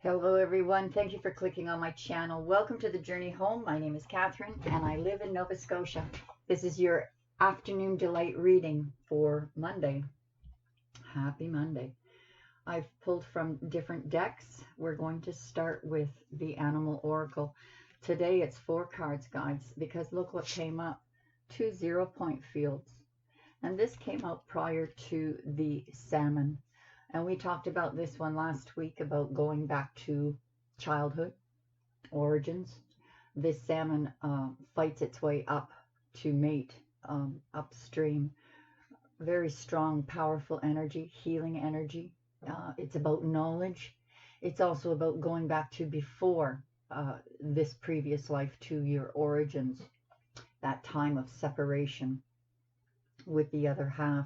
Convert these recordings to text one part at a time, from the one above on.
Hello everyone, thank you for clicking on my channel. Welcome to the journey home. My name is Catherine and I live in Nova Scotia. This is your afternoon delight reading for Monday. Happy Monday. I've pulled from different decks. We're going to start with the Animal Oracle. Today it's 4 cards, guys, because look what came up. 2 0-point fields. And this came out prior to the salmon. And we talked about this one last week about going back to childhood, origins. This salmon fights its way up to mate upstream. Very strong, powerful energy, healing energy. It's about knowledge. It's also about going back to before this previous life, to your origins, that time of separation with the other half.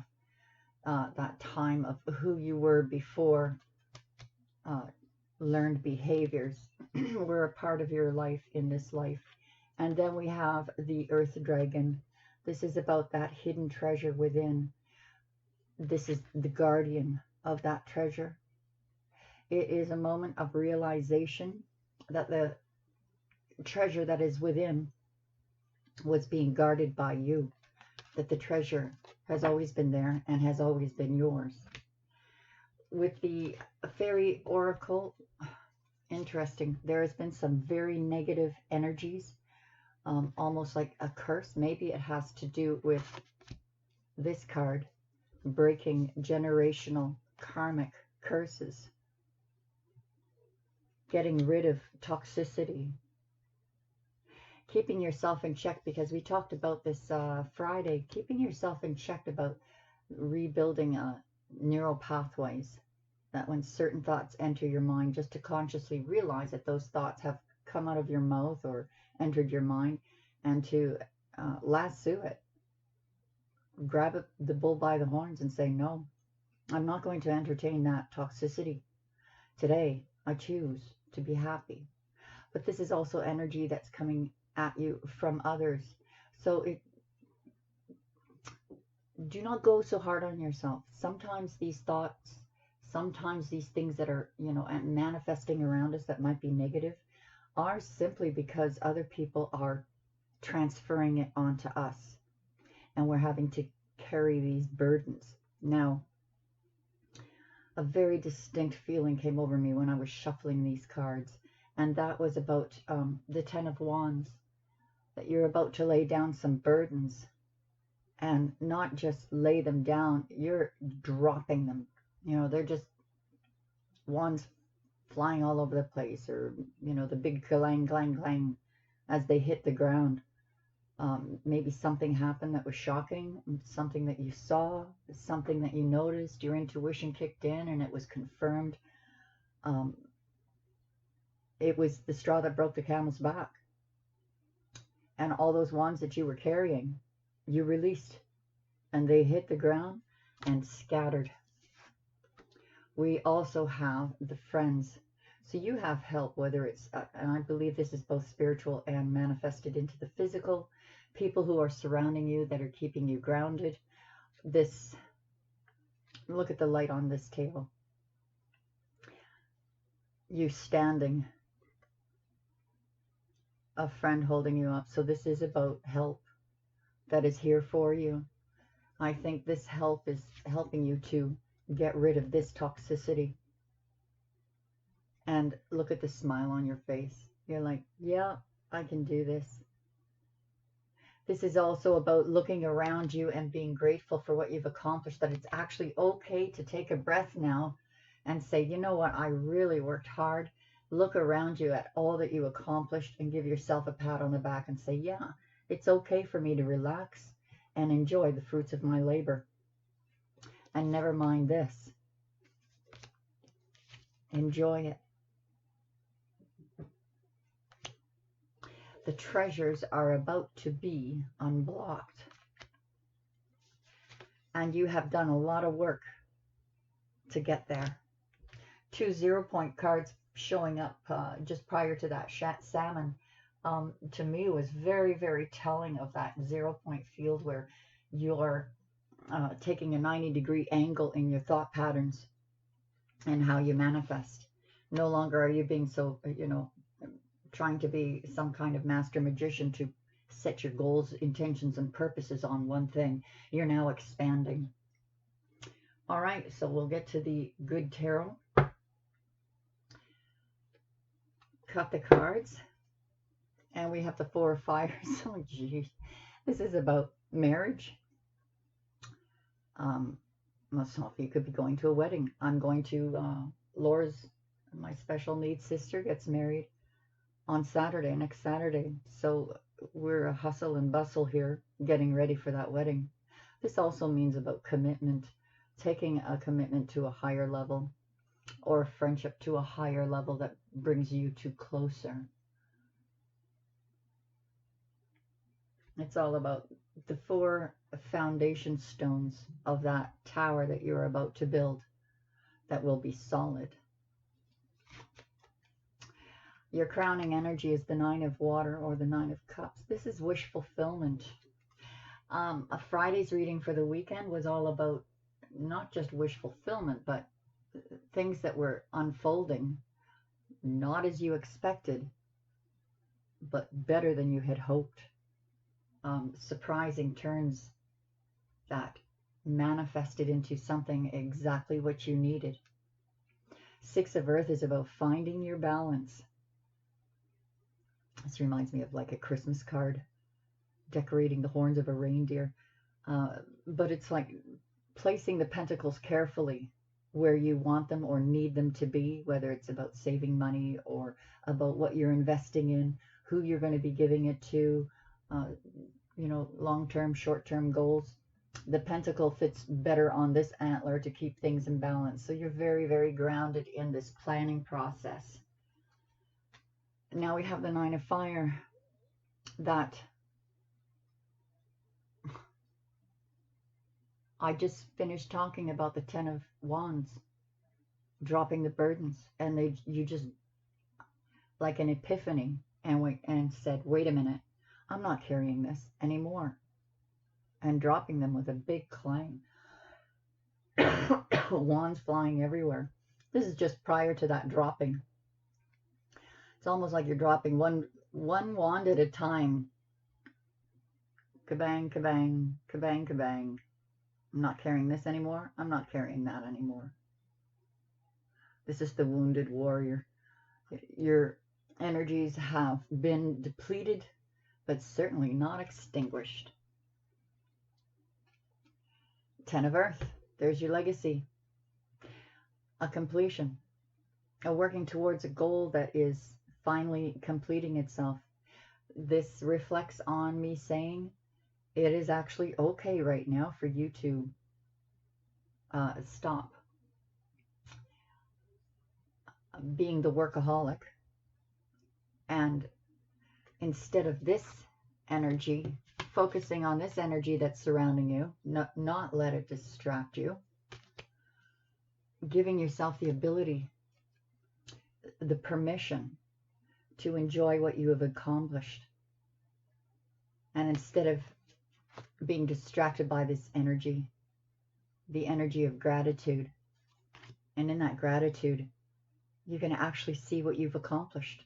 That time of who you were before learned behaviors were a part of your life in this life. And then we have the Earth Dragon. This is about that hidden treasure within. This is the guardian of that treasure. It is a moment of realization that the treasure that is within was being guarded by you, that the treasure has always been there and has always been yours. With the Fairy Oracle, interesting. There has been some very negative energies, almost like a curse. Maybe it has to do with this card, breaking generational karmic curses, getting rid of toxicity, keeping yourself in check, because we talked about this Friday, keeping yourself in check about rebuilding neural pathways, that when certain thoughts enter your mind, just to consciously realize that those thoughts have come out of your mouth or entered your mind, and to lasso it, grab the bull by the horns and say, no, I'm not going to entertain that toxicity. Today, I choose to be happy. But this is also energy that's coming at you from others. So do not go so hard on yourself. Sometimes these thoughts, sometimes these things that are, manifesting around us that might be negative, are simply because other people are transferring it onto us. And we're having to carry these burdens. Now, a very distinct feeling came over me when I was shuffling these cards. And that was about the Ten of Wands. That you're about to lay down some burdens, and not just lay them down, you're dropping them. They're just wands flying all over the place, or, the big clang, clang, clang as they hit the ground. Maybe something happened that was shocking, something that you saw, something that you noticed, your intuition kicked in and it was confirmed. It was the straw that broke the camel's back. And all those wands that you were carrying, you released, and they hit the ground and scattered. We also have the friends. So you have help, whether it's, and I believe this is both spiritual and manifested into the physical, people who are surrounding you that are keeping you grounded. This, look at the light on this table. You standing, a friend holding you up. So this is about help that is here for you. I think this help is helping you to get rid of this toxicity. And look at the smile on your face. You're like, yeah, I can do this. This is also about looking around you and being grateful for what you've accomplished, that it's actually okay to take a breath now and say, you know what, I really worked hard. Look around you at all that you accomplished and give yourself a pat on the back and say, yeah, it's okay for me to relax and enjoy the fruits of my labor. And never mind this. Enjoy it. The treasures are about to be unblocked. And you have done a lot of work to get there. 2 0-point cards showing up just prior to that salmon, to me was very, very telling of that 0-point field where you're taking a 90-degree angle in your thought patterns and how you manifest. No longer are you being so, trying to be some kind of master magician to set your goals, intentions, and purposes on one thing. You're now expanding. All right, so we'll get to the good tarot. Cut the cards. And we have the Four of Fires. Oh, geez. This is about marriage. Myself, you could be going to a wedding. I'm going to, Laura's, my special needs sister, gets married on Saturday, next Saturday. So we're a hustle and bustle here, getting ready for that wedding. This also means about commitment, taking a commitment to a higher level, or a friendship to a higher level that brings you two closer. It's all about the four foundation stones of that tower that you're about to build that will be solid. Your crowning energy is the Nine of Water, or the Nine of Cups. This is wish fulfillment. A Friday's reading for the weekend was all about not just wish fulfillment, but things that were unfolding, not as you expected, but better than you had hoped. Surprising turns that manifested into something exactly what you needed. Six of Earth is about finding your balance. This reminds me of like a Christmas card, decorating the horns of a reindeer. But it's like placing the pentacles carefully where you want them or need them to be, whether it's about saving money or about what you're investing in, who you're going to be giving it to, long-term, short-term goals. The pentacle fits better on this antler to keep things in balance. So you're very, very grounded in this planning process. Now we have the Nine of Fire. That I just finished talking about the Ten of Wands, dropping the burdens, and you just, like an epiphany, and said, wait a minute, I'm not carrying this anymore, and dropping them with a big clang. Wands flying everywhere. This is just prior to that dropping. It's almost like you're dropping one wand at a time. Kabang, kabang, kabang, kabang. I'm not carrying this anymore. I'm not carrying that anymore. This is the wounded warrior. Your energies have been depleted, but certainly not extinguished. Ten of Earth. There's your legacy. A completion. A working towards a goal that is finally completing itself. This reflects on me saying it is actually okay right now for you to stop being the workaholic, and instead of this energy, focusing on this energy that's surrounding you, not let it distract you, giving yourself the ability, the permission to enjoy what you have accomplished. And instead of being distracted by this energy, the energy of gratitude, and in that gratitude, you're going to actually see what you've accomplished.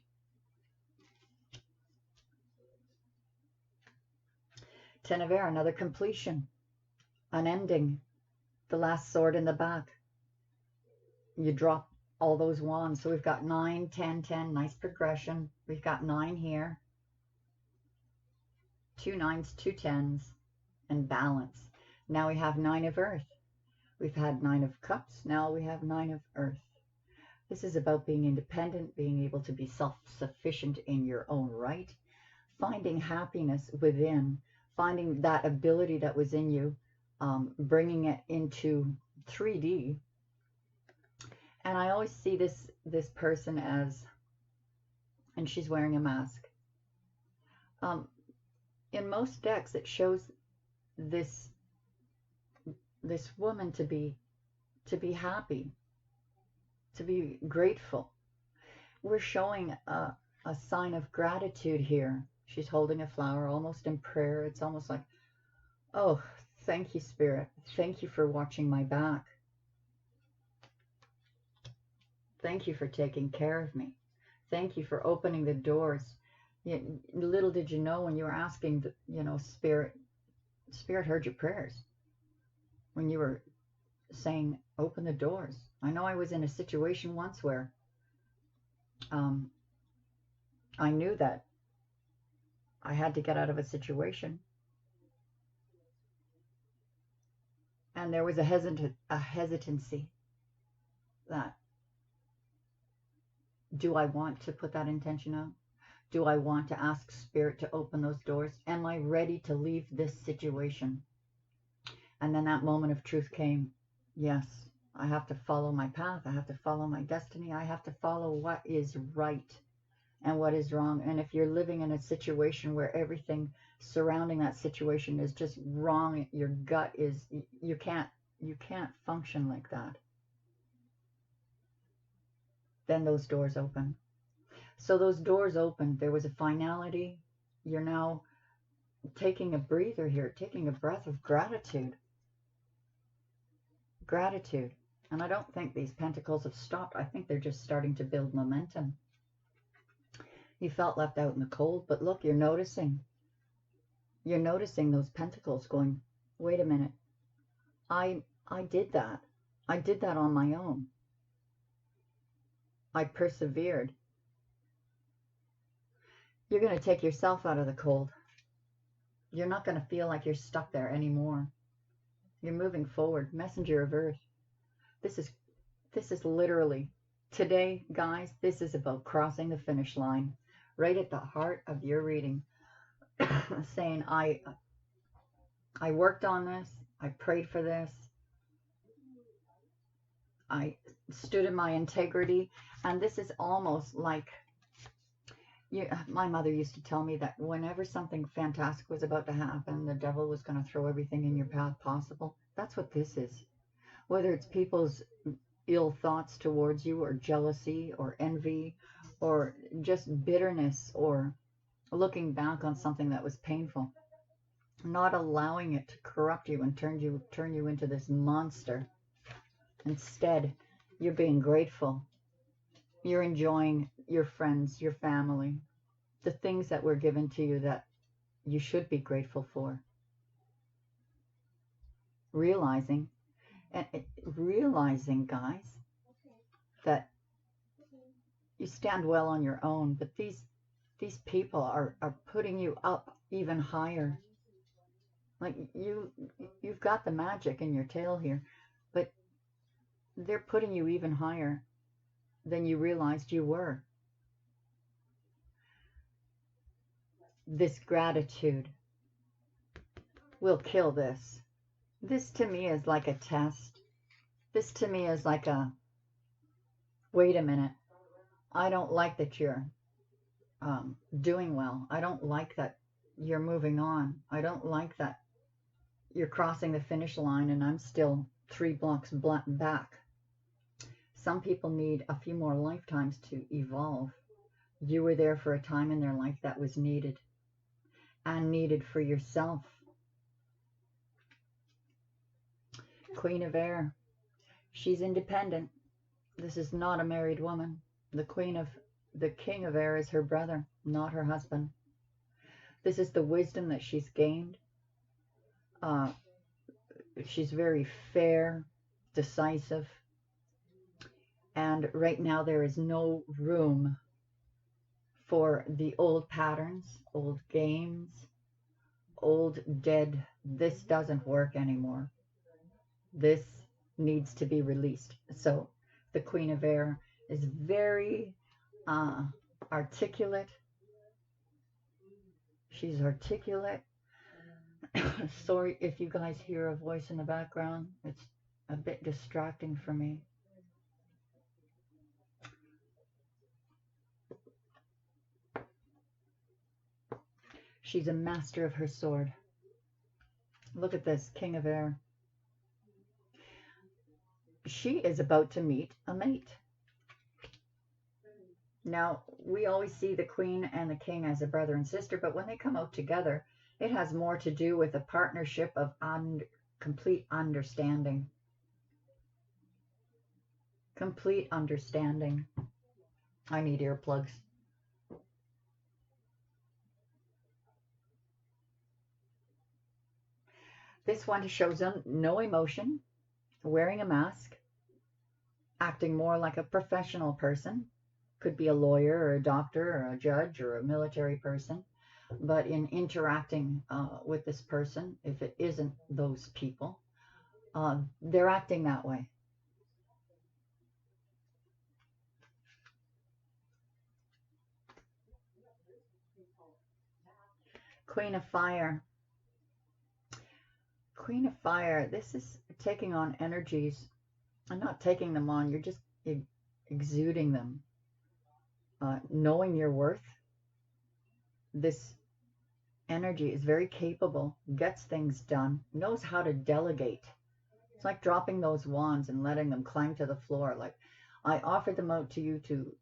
Ten of Air, another completion, an ending, the last sword in the back. You drop all those wands. So we've got 9, 10, 10, nice progression. We've got 9 here, 2 9s, 2 10s, and balance. Now we have 9 of Earth. We've had 9 of Cups. Now we have 9 of Earth. This is about being independent, being able to be self-sufficient in your own right, finding happiness within, finding that ability that was in you, bringing it into 3D. And I always see this person as, and she's wearing a mask. In most decks, it shows this woman to be happy, to be grateful. We're showing a sign of gratitude here. She's holding a flower, almost in prayer. It's almost like, oh, thank you, Spirit. Thank you for watching my back. Thank you for taking care of me. Thank you for opening the doors. Little did you know when you were asking, Spirit heard your prayers when you were saying, open the doors. I know I was in a situation once where um, I knew that I had to get out of a situation, and there was a hesitancy that, do I want to put that intention out? Do I want to ask Spirit to open those doors? Am I ready to leave this situation? And then that moment of truth came. Yes, I have to follow my path. I have to follow my destiny. I have to follow what is right and what is wrong. And if you're living in a situation where everything surrounding that situation is just wrong, your gut is, you can't function like that, then those doors open. So those doors opened. There was a finality. You're now taking a breather here, taking a breath of gratitude. Gratitude. And I don't think these pentacles have stopped. I think they're just starting to build momentum. You felt left out in the cold, but look, you're noticing. You're noticing those pentacles going, wait a minute. I did that. I did that on my own. I persevered. You're going to take yourself out of the cold. You're not going to feel like you're stuck there anymore. You're moving forward. Messenger of Earth. This is literally, today, guys, this is about crossing the finish line. Right at the heart of your reading. Saying, I worked on this. I prayed for this. I stood in my integrity. And this is almost like, my mother used to tell me that whenever something fantastic was about to happen, the devil was going to throw everything in your path possible. That's what this is. Whether it's people's ill thoughts towards you, or jealousy, or envy, or just bitterness, or looking back on something that was painful, not allowing it to corrupt you and turn you into this monster. Instead, you're being grateful. You're enjoying your friends, your family, the things that were given to you that you should be grateful for. Realizing, guys, that you stand well on your own, but these people are putting you up even higher. Like you've got the magic in your tail here, but they're putting you even higher than you realized you were. This gratitude will kill this. This to me is like a test. This to me is like a, wait a minute, I don't like that you're doing well. I don't like that you're moving on. I don't like that you're crossing the finish line and I'm still 3 blocks back. Some people need a few more lifetimes to evolve. You were there for a time in their life that was needed, and needed for yourself. Queen of Air. She's independent. This is not a married woman. The King of Air is her brother, not her husband. This is the wisdom that she's gained. She's very fair, decisive. And right now there is no room for the old patterns, old games, old dead. This doesn't work anymore. This needs to be released. So the Queen of Air is very articulate. She's articulate. Sorry if you guys hear a voice in the background. It's a bit distracting for me. She's a master of her sword. Look at this, King of Air. She is about to meet a mate. Now, we always see the Queen and the King as a brother and sister, but when they come out together, it has more to do with a partnership of complete understanding. Complete understanding. I need earplugs. This one shows no emotion, wearing a mask, acting more like a professional person. Could be a lawyer or a doctor or a judge or a military person. But in interacting with this person, if it isn't those people, they're acting that way. Queen of Fire. Queen of Fire, this is taking on energies. I'm not taking them on, you're just exuding them. Knowing your worth. This energy is very capable, gets things done, knows how to delegate. It's like dropping those wands and letting them climb to the floor. Like, I offered them out to you to,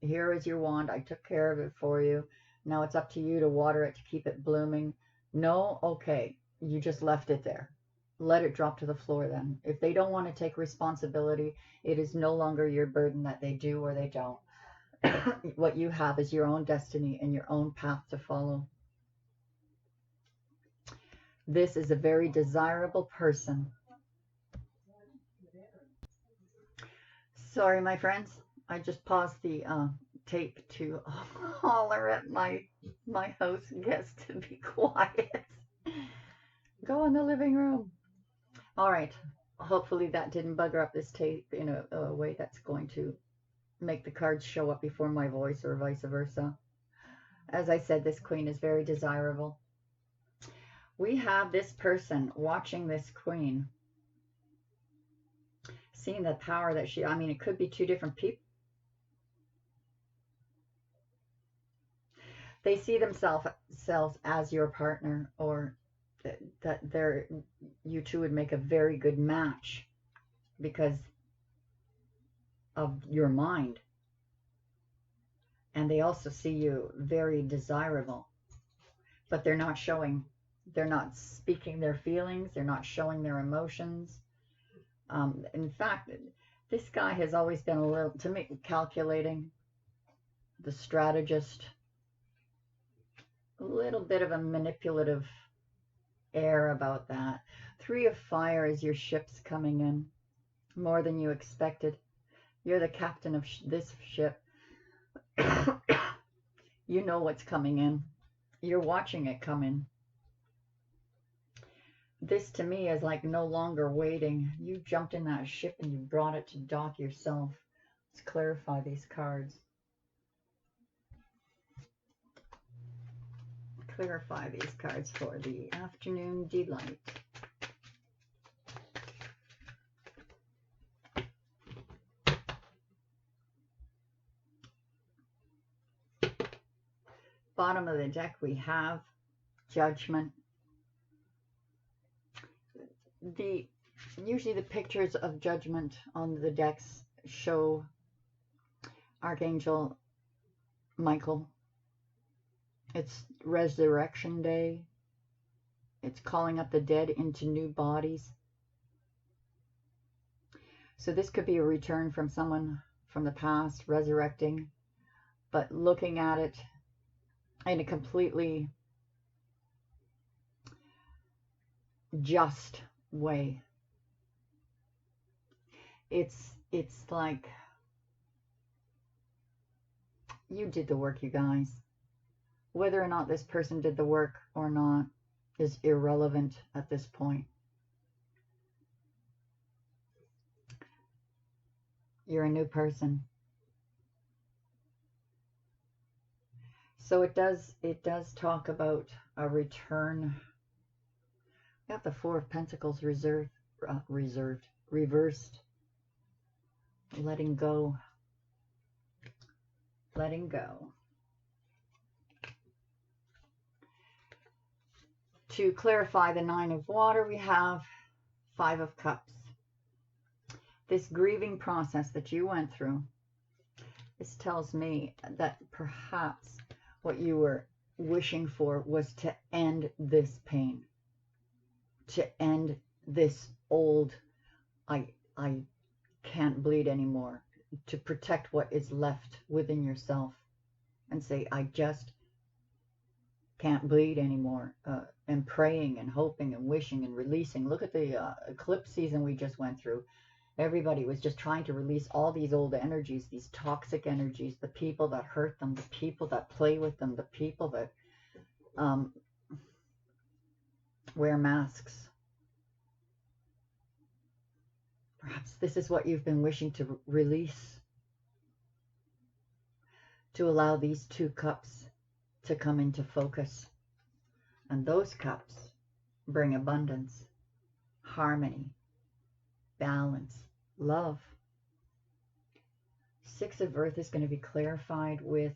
here is your wand. I took care of it for you. Now it's up to you to water it, to keep it blooming. No, okay. You just left it there. Let it drop to the floor then. If they don't want to take responsibility, it is no longer your burden that they do or they don't. What you have is your own destiny and your own path to follow. This is a very desirable person. Sorry, my friends. I just paused the tape to holler at my house guest to be quiet. Go in the living room. All right. Hopefully that didn't bugger up this tape in a way that's going to make the cards show up before my voice or vice versa. As I said, this queen is very desirable. We have this person watching this queen, seeing the power that she, it could be two different people. They see themselves as your partner, or that you two would make a very good match because of your mind. And they also see you very desirable, but they're not speaking their feelings. They're not showing their emotions. In fact, this guy has always been a little, to me, calculating, the strategist, a little bit of a manipulative air about that. 3 of Fire is your ships coming in, more than you expected. You're the captain of this ship. You know what's coming in. You're watching it come in. This to me is like no longer waiting. You jumped in that ship and you brought it to dock yourself. Let's clarify these cards. Clarify these cards for the afternoon delight. Bottom of the deck we have Judgment. Usually the pictures of Judgment on the decks show Archangel Michael. It's Resurrection Day. It's calling up the dead into new bodies. So this could be a return from someone from the past, resurrecting, but looking at it in a completely just way. It's like you did the work, you guys. Whether or not this person did the work or not is irrelevant at this point. You're a new person. So it does talk about a return. We have the 4 of Pentacles reversed. Letting go. Letting go. To clarify the 9 of Water, we have 5 of Cups. This grieving process that you went through, this tells me that perhaps what you were wishing for was to end this pain, to end this old, I can't bleed anymore, to protect what is left within yourself and say, I just can't bleed anymore, and praying and hoping and wishing and releasing. Look at the eclipse season we just went through. Everybody was just trying to release all these old energies, these toxic energies, the people that hurt them, the people that play with them, the people that wear masks. Perhaps this is what you've been wishing to release, to allow these two cups to come into focus. And those cups bring abundance, harmony, balance, love. Six of Earth is going to be clarified with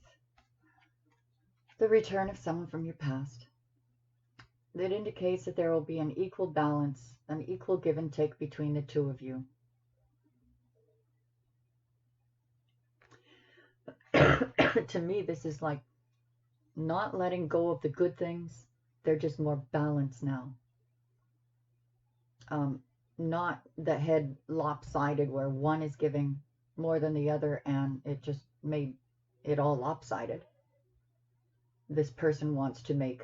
the return of someone from your past. That indicates that there will be an equal balance, an equal give and take between the two of you. To me, this is like not letting go of the good things. They're just more balanced now. Not the head lopsided where one is giving more than the other and it just made it all lopsided. This person wants to make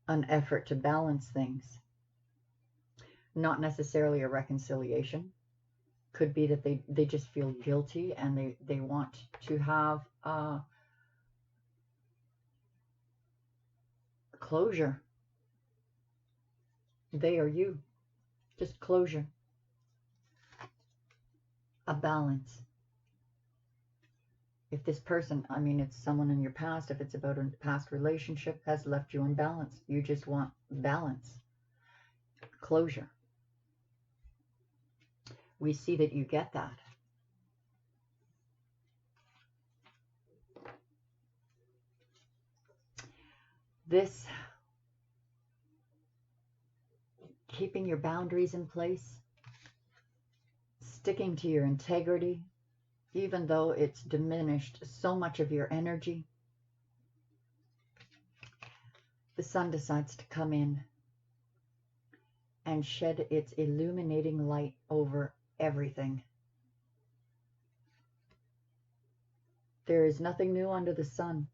an effort to balance things. Not necessarily a reconciliation. Could be that they just feel guilty and they want to have closure. They or you. Just closure. A balance. If this person, I mean, it's someone in your past, if it's about a past relationship, has left you unbalanced. You just want balance. Closure. We see that you get that. This, keeping your boundaries in place, sticking to your integrity, even though it's diminished so much of your energy. The sun decides to come in and shed its illuminating light over everything. There is nothing new under the sun,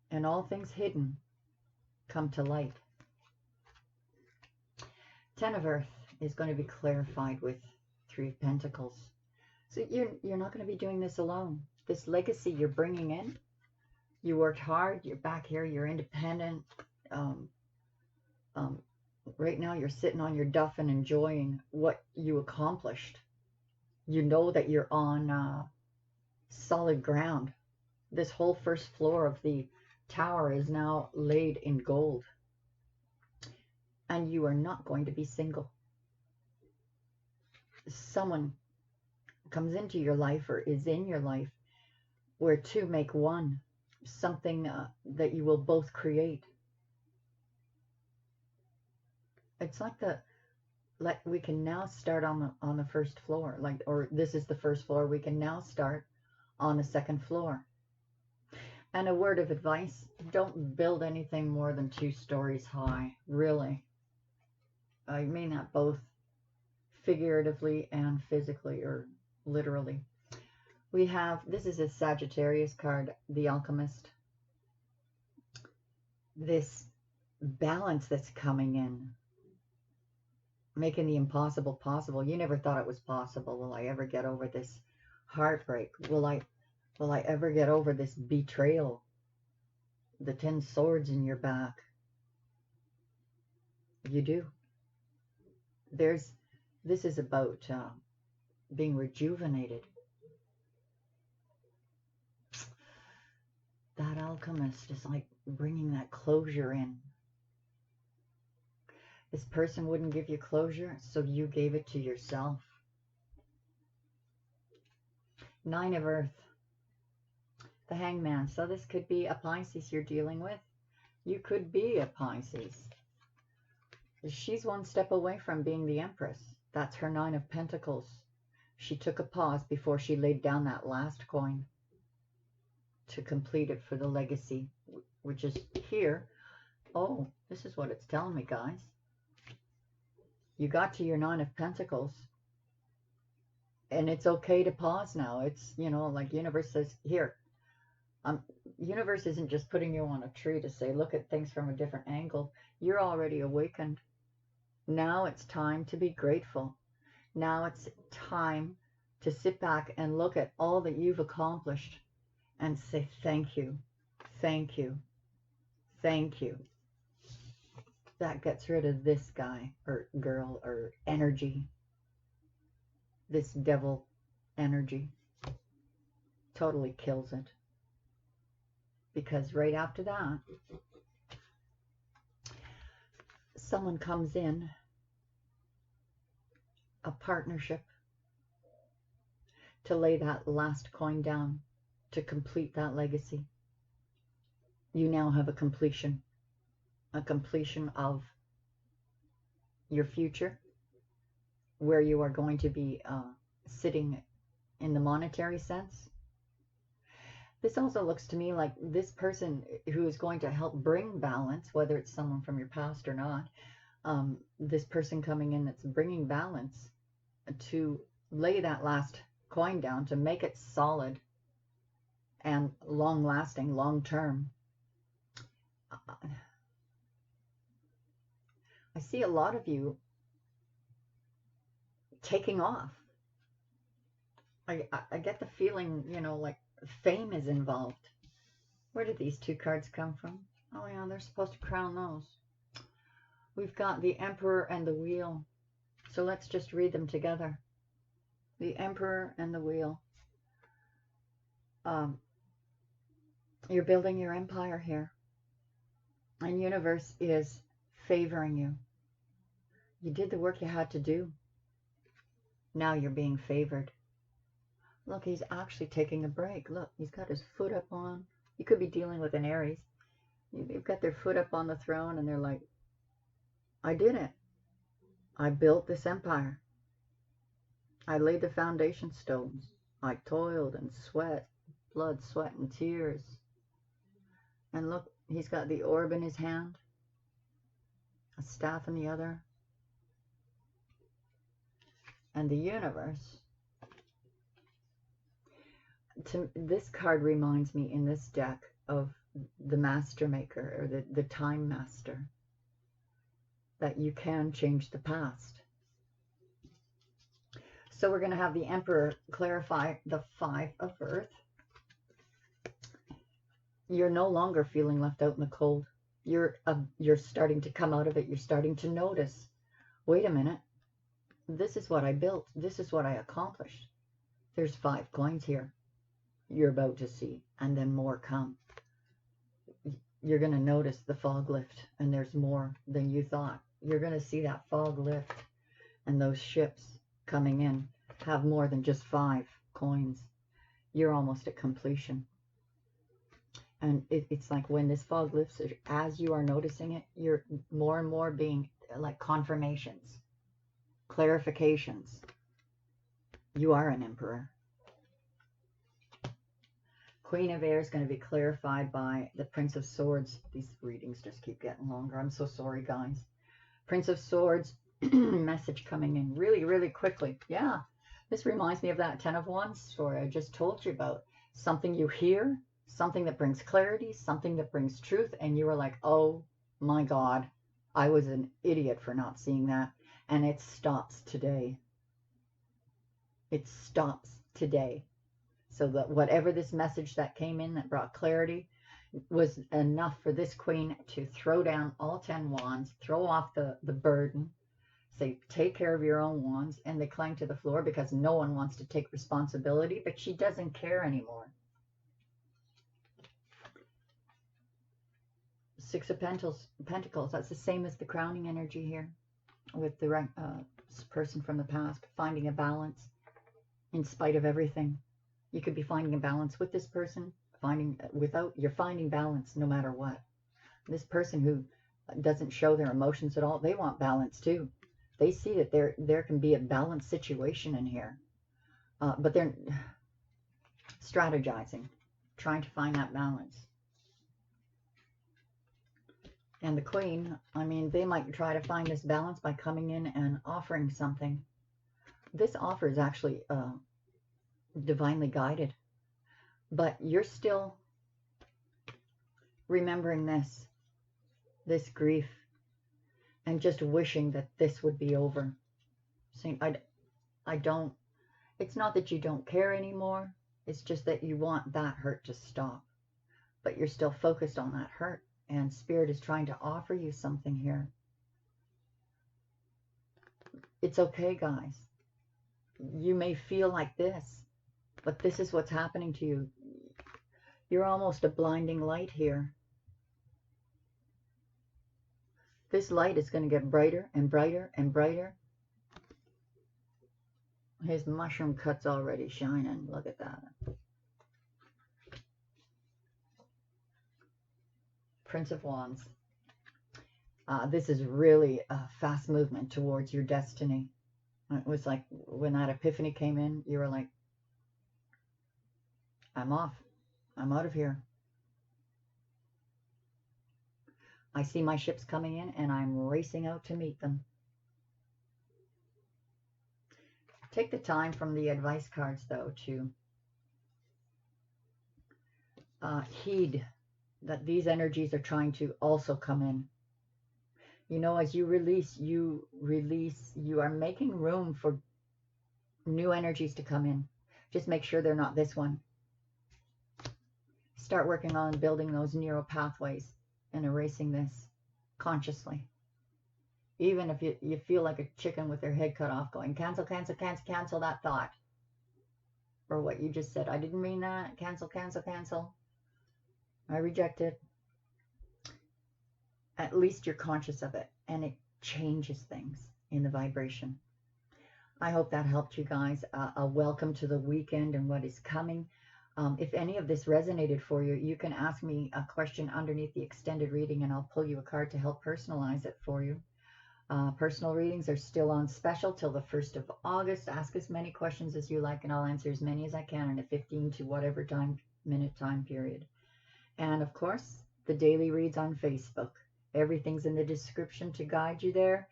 and all things hidden come to light. Ten of Earth is going to be clarified with Three of Pentacles. So you're not going to be doing this alone. This legacy you're bringing in, you worked hard, you're back here, you're independent. Right now you're sitting on your duff and enjoying what you accomplished. You know that you're on solid ground. This whole first floor of the tower is now laid in gold. And you are not going to be single. Someone comes into your life or is in your life where two make one. Something that you will both create. It's like we can now start on the first floor, or this is the first floor. We can now start on the second floor. And a word of advice: don't build anything more than 2 stories high. Really, I mean that both figuratively and physically, or literally. We have, this is a Sagittarius card, the Alchemist. This balance that's coming in. Making the impossible possible. You never thought it was possible. Will I ever get over this heartbreak? Will I ever get over this betrayal? The 10 swords in your back. You do. This is about being rejuvenated. That Alchemist is like bringing that closure in. This person wouldn't give you closure, so you gave it to yourself. 9 of Earth. The Hangman. So this could be a Pisces you're dealing with. You could be a Pisces. She's one step away from being the Empress. That's her 9 of Pentacles. She took a pause before she laid down that last coin to complete it for the legacy, which is here. Oh, this is what it's telling me, guys. You got to your 9 of Pentacles. And it's okay to pause now. It's, you know, like universe says, here, um, universe isn't just putting you on a tree to say, look at things from a different angle. You're already awakened. Now it's time to be grateful. Now it's time to sit back and look at all that you've accomplished and say, thank you, thank you, thank you. That gets rid of this guy or girl or energy, this devil energy. Totally kills it. Because right after that, someone comes in, a partnership, to lay that last coin down, to complete that legacy. You now have a completion of your future, where you are going to be sitting in the monetary sense. This also looks to me like this person who is going to help bring balance, whether it's someone from your past or not, this person coming in that's bringing balance to lay that last coin down, to make it solid and long-lasting, long-term. I see a lot of you taking off. I get the feeling, you know, like fame is involved. Where did these two cards come from? Oh yeah, they're supposed to crown those. We've got the Emperor and the Wheel. So let's just read them together. The Emperor and the Wheel. You're building your empire here. And universe is favoring you. You did the work you had to do. Now you're being favored. Look, he's actually taking a break. Look, he's got his foot up on. You could be dealing with an Aries. They've got their foot up on the throne and they're like, I did it. I built this empire. I laid the foundation stones. I toiled and sweat, blood, sweat, and tears. And look, he's got the orb in his hand, a staff in the other. And the universe. This card reminds me in this deck of the Master Maker, or the Time Master, that you can change the past. So we're going to have the Emperor clarify the 5 of Earth. You're no longer feeling left out in the cold. You're starting to come out of it. You're starting to notice, wait a minute, this is what I built. This is what I accomplished. There's 5 coins here. You're about to see, and then more come. You're going to notice the fog lift, and there's more than you thought. You're going to see that fog lift, and those ships coming in have more than just 5 coins. You're almost at completion. And it's like when this fog lifts, as you are noticing it, you're more and more being like confirmations, clarifications. You are an emperor. Queen of Air is going to be clarified by the Prince of Swords. These readings just keep getting longer. I'm so sorry, guys. Prince of Swords, message coming in really, really quickly. Yeah, this reminds me of that 10 of Wands story I just told you about. Something you hear, something that brings clarity, something that brings truth, and you were like, oh my God, I was an idiot for not seeing that. And it stops today. It stops today. So that whatever this message that came in that brought clarity was enough for this queen to throw down all 10 wands, throw off the burden, say, take care of your own wands, and they clang to the floor because no one wants to take responsibility, but she doesn't care anymore. 6 of Pentacles, that's the same as the crowning energy here with the person from the past, finding a balance in spite of everything. You could be finding a balance with this person, you're finding balance no matter what. This person who doesn't show their emotions at all, they want balance too. They see that there can be a balanced situation in here, but they're strategizing, trying to find that balance. And the Queen, I mean, they might try to find this balance by coming in and offering something. This offer is actually divinely guided, but you're still remembering this grief, and just wishing that this would be over. Saying, I don't, it's not that you don't care anymore. It's just that you want that hurt to stop, but you're still focused on that hurt. And Spirit is trying to offer you something here. It's okay, guys. You may feel like this, but this is what's happening to you. You're almost a blinding light here. This light is going to get brighter and brighter and brighter. His mushroom cut's already shining. Look at that. Prince of Wands. This is really a fast movement towards your destiny. It was like when that epiphany came in, you were like, I'm off. I'm out of here. I see my ships coming in and I'm racing out to meet them. Take the time from the advice cards, though, to heed that these energies are trying to also come in. You know, as you release, you are making room for new energies to come in. Just make sure they're not this one. Start working on building those neural pathways and erasing this consciously. Even if you feel like a chicken with their head cut off going, cancel, cancel, cancel, cancel that thought. Or what you just said. I didn't mean that. Cancel, cancel, cancel. I reject it. At least you're conscious of it, and it changes things in the vibration. I hope that helped you guys. A welcome to the weekend and what is coming. If any of this resonated for you, you can ask me a question underneath the extended reading, and I'll pull you a card to help personalize it for you. Personal readings are still on special till the 1st of August. Ask as many questions as you like, and I'll answer as many as I can in a 15 to whatever minute time period. And of course, the daily reads on Facebook. Everything's in the description to guide you there.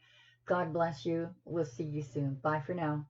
God bless you. We'll see you soon. Bye for now.